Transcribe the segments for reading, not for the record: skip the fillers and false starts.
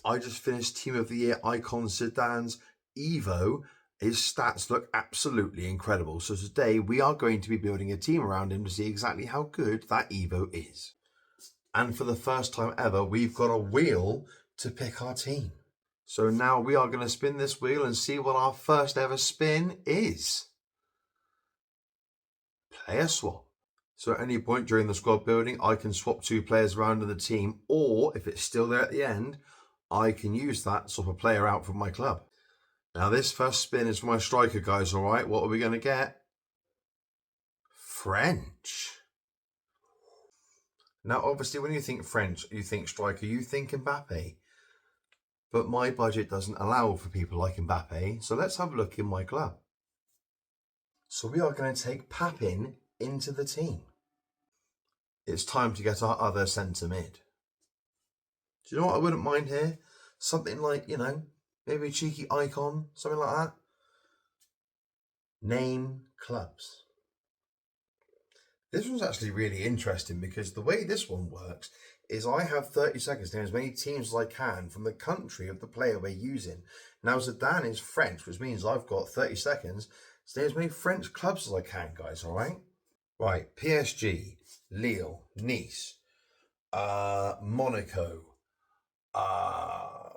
I just finished Team of the Year Icon Zidane's Evo. His stats look absolutely incredible. So today we are going to be building a team around him to see exactly how good that Evo is. And for the first time ever, we've got a wheel to pick our team. So now we are going to spin this wheel and see what our first ever spin is. Player swap. So at any point during the squad building, I can swap 2 players around in the team, or if it's still there at the end, I can use that to swap a player out from my club. Now this first spin is for my striker, guys, all right? What are we going to get? French. Now, obviously, when you think French, you think striker, you think Mbappe. But my budget doesn't allow for people like Mbappe, so let's have a look in my club. So we are going to take Papin into the team. It's time to get our other centre mid. Do you know what I wouldn't mind here? Something like, you know, maybe a cheeky icon, something like that. Name clubs. This one's actually really interesting because the way this one works is I have 30 seconds to name as many teams as I can from the country of the player we're using. Now Zidane is French, which means I've got 30 seconds to name as many French clubs as I can, guys, all right? Right, PSG, Lille, Nice, Monaco,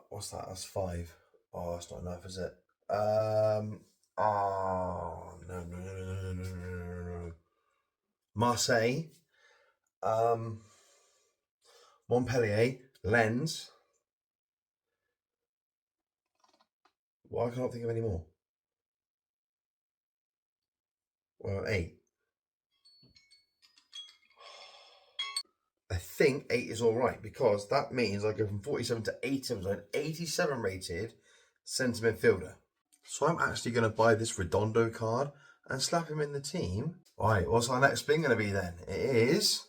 what's that? That's 5. Oh, that's not enough, is it? No. Marseille, Montpellier, Lens. Why can't I think of any more? Well, 8. I think 8 is all right because that means I go from 47 to 87, so an 87 rated centre midfielder. So I'm actually going to buy this Redondo card and slap him in the team. All right, what's our next spin going to be then? It's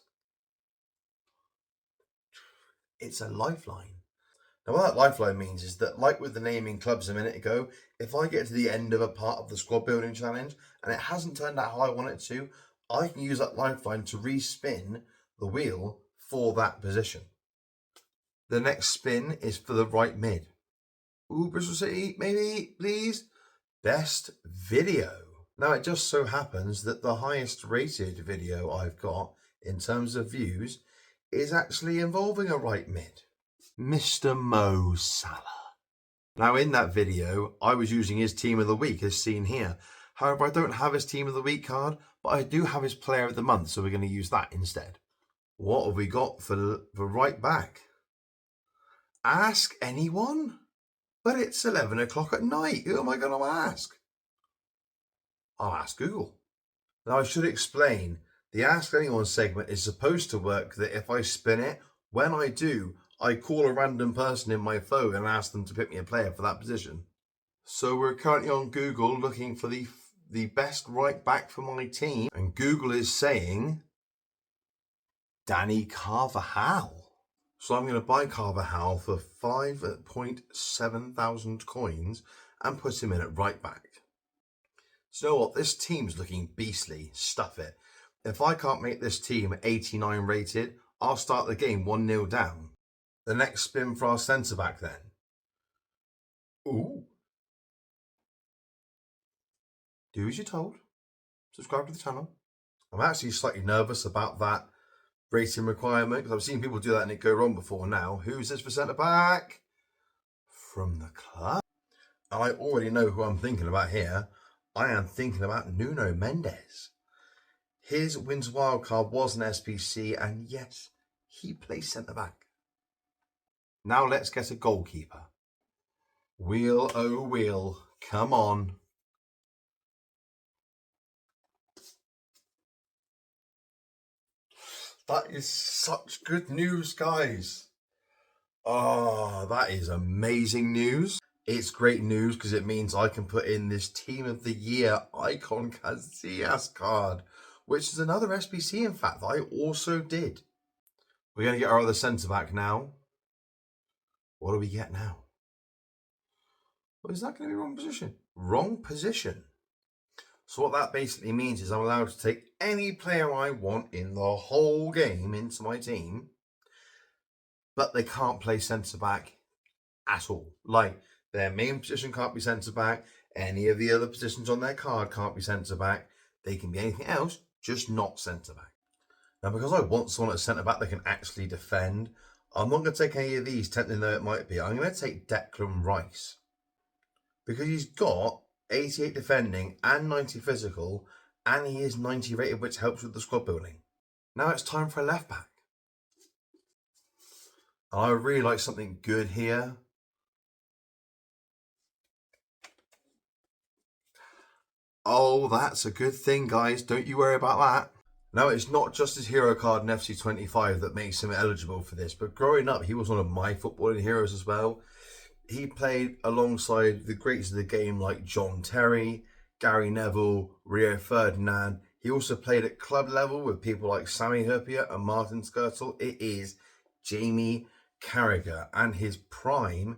a lifeline. Now what that lifeline means is that, like with the naming clubs a minute ago, if I get to the end of a part of the squad building challenge and it hasn't turned out how I want it to, I can use that lifeline to re-spin the wheel for that position. The next spin is for the right mid. Ooh, Bristol City, maybe, please. Best video. Now, it just so happens that the highest rated video I've got in terms of views is actually involving a right mid, Mr. Mo Salah. Now, in that video, I was using his team of the week as seen here. However, I don't have his team of the week card, but I do have his player of the month, so we're going to use that instead. What have we got for right back? Ask anyone? But it's 11 o'clock at night. Who am I going to ask? I'll ask Google. Now, I should explain, the Ask Anyone segment is supposed to work that if I spin it, when I do, I call a random person in my phone and ask them to pick me a player for that position. So we're currently on Google looking for the best right back for my team. And Google is saying Danny Carvajal. So I'm going to buy Carvajal for 5.7 thousand coins and put him in at right back. So you know what? This team's looking beastly. Stuff it. If I can't make this team 89 rated, I'll start the game 1-0 down. The next spin for our centre back then. Ooh. Do as you're told. Subscribe to the channel. I'm actually slightly nervous about that rating requirement because I've seen people do that and it go wrong before now. Who's this for centre back? From the club. And I already know who I'm thinking about here. I am thinking about Nuno Mendes. His wins wildcard was an SPC, and yes, he plays centre back. Now let's get a goalkeeper. Wheel, oh wheel, come on. That is such good news, guys. Oh, that is amazing news. It's great news because it means I can put in this Team of the Year Icon Casillas card, which is another SBC, in fact, that I also did. We're going to get our other centre back now. What do we get now? Well, is that going to be wrong position? Wrong position. So what that basically means is I'm allowed to take any player I want in the whole game into my team, but they can't play centre back at all. Like, their main position can't be centre back. Any of the other positions on their card can't be centre back. They can be anything else, just not centre back. Now, because I want someone at centre back that can actually defend, I'm not going to take any of these, tempting though it might be. I'm going to take Declan Rice. Because he's got 88 defending and 90 physical, and he is 90 rated, which helps with the squad building. Now it's time for a left back. I really like something good here. Oh, that's a good thing, guys. Don't you worry about that. Now, it's not just his hero card in FC25 that makes him eligible for this, but growing up, he was one of my footballing heroes as well. He played alongside the greats of the game like John Terry, Gary Neville, Rio Ferdinand. He also played at club level with people like Sami Hyypiä and Martin Skrtel. It is Jamie Carragher, and his prime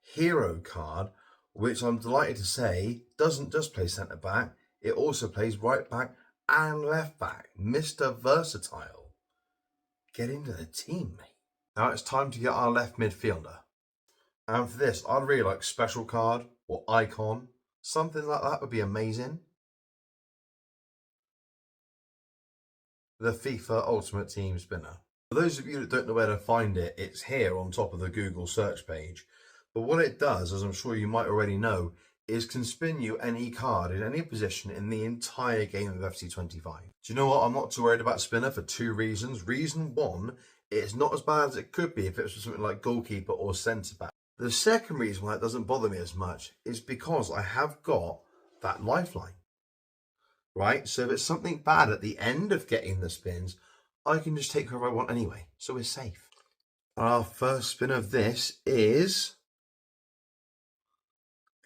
hero card, which I'm delighted to say doesn't just play centre back, it also plays right back and left back. Mr. Versatile. Get into the team, mate. Now it's time to get our left midfielder. And for this, I'd really like special card or icon. Something like that would be amazing. The FIFA Ultimate Team Spinner. For those of you that don't know where to find it, it's here on top of the Google search page. But what it does, as I'm sure you might already know, is can spin you any card in any position in the entire game of FC25. Do you know what? I'm not too worried about spinner for two reasons. Reason one, it's not as bad as it could be if it was something like goalkeeper or centre back. The second reason why it doesn't bother me as much is because I have got that lifeline, right? So if it's something bad at the end of getting the spins, I can just take whoever I want anyway, so we're safe. Our first spin of this is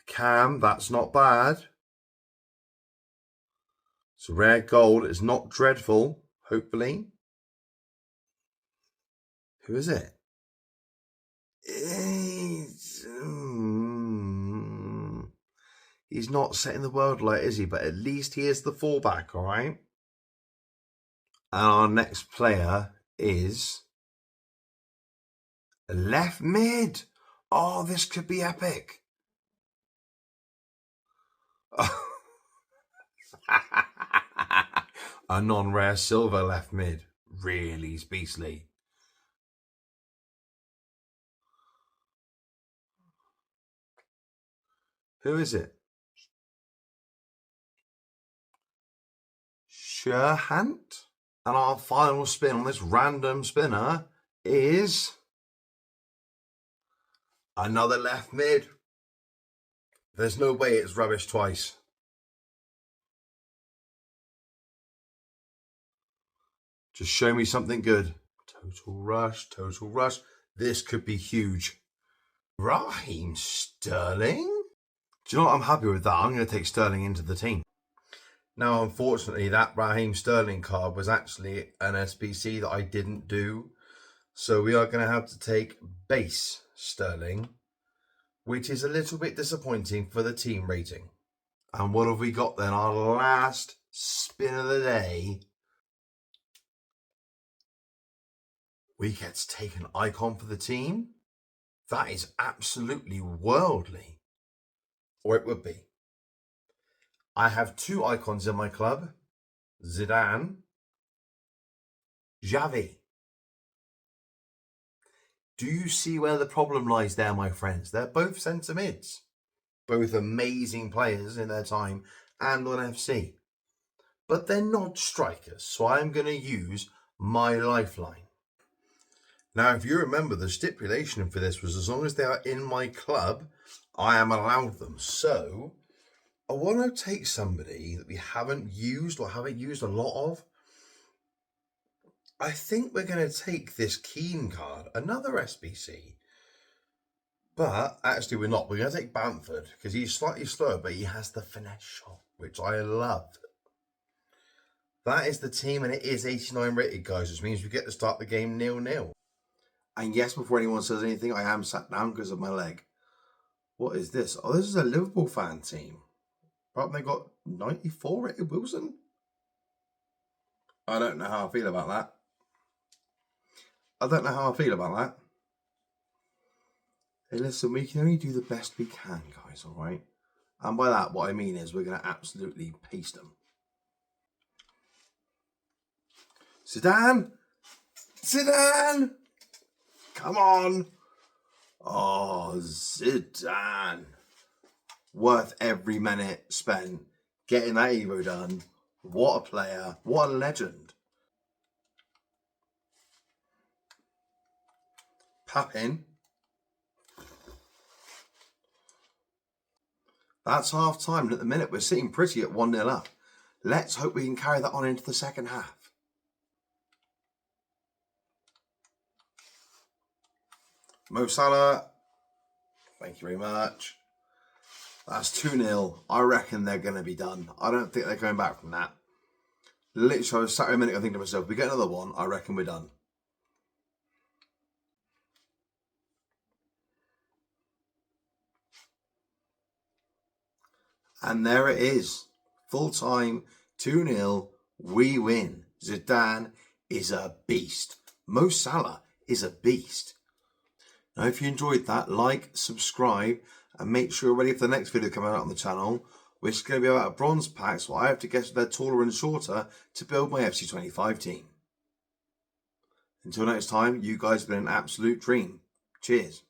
Cam. That's not bad. It's a rare gold. It's not dreadful, hopefully. Who is it? He's not setting the world light, is he? But at least he is the fullback, all right? And our next player is left mid. Oh, this could be epic. A non-rare silver left mid. Really beastly. Who is it? Sherhant? And our final spin on this random spinner is another left mid. There's no way it's rubbish twice. Just show me something good. Total rush, total rush. This could be huge. Raheem Sterling? Do you know what? I'm happy with that. I'm going to take Sterling into the team. Now, unfortunately, that Raheem Sterling card was actually an SBC that I didn't do. So we are going to have to take base Sterling, which is a little bit disappointing for the team rating. And what have we got then? Our last spin of the day. We get to take an icon for the team. That is absolutely worldly. Or it would be. I have two icons in my club. Zidane, Xavi. Do you see where the problem lies there, my friends? They're both centre mids. Both amazing players in their time and on FC. But they're not strikers, so I'm going to use my lifeline. Now, if you remember, the stipulation for this was as long as they are in my club, I am allowed them. So I want to take somebody that we haven't used or haven't used a lot of. I think we're going to take this Keane card, another SBC. But actually, we're not. We're going to take Bamford because he's slightly slower, but he has the finesse shot, which I love. That is the team, and it is 89 rated, guys, which means we get to start the game 0-0. And yes, before anyone says anything, I am sat down because of my leg. What is this? Oh, this is a Liverpool fan team. But they got 94 rated Wilson. I don't know how I feel about that. Hey, listen, we can only do the best we can, guys, all right? And by that, what I mean is we're going to absolutely paste them. Zidane! Zidane! Come on! Oh, Zidane. Worth every minute spent getting that Evo done. What a player. What a legend. Pappin. That's half time. And at the minute, we're sitting pretty at 1-0 up. Let's hope we can carry that on into the second half. Mo Salah. Thank you very much. That's 2-0. I reckon they're going to be done. I don't think they're going back from that. Literally, I was sat here a minute, I think to myself, if we get another one, I reckon we're done. And there it is. Full time, 2-0. We win. Zidane is a beast. Mo Salah is a beast. Now, if you enjoyed that, like, subscribe, and make sure you're ready for the next video coming out on the channel, which is going to be about a bronze pack, so I have to guess they're taller and shorter to build my FC25 team. Until next time, you guys have been an absolute dream. Cheers.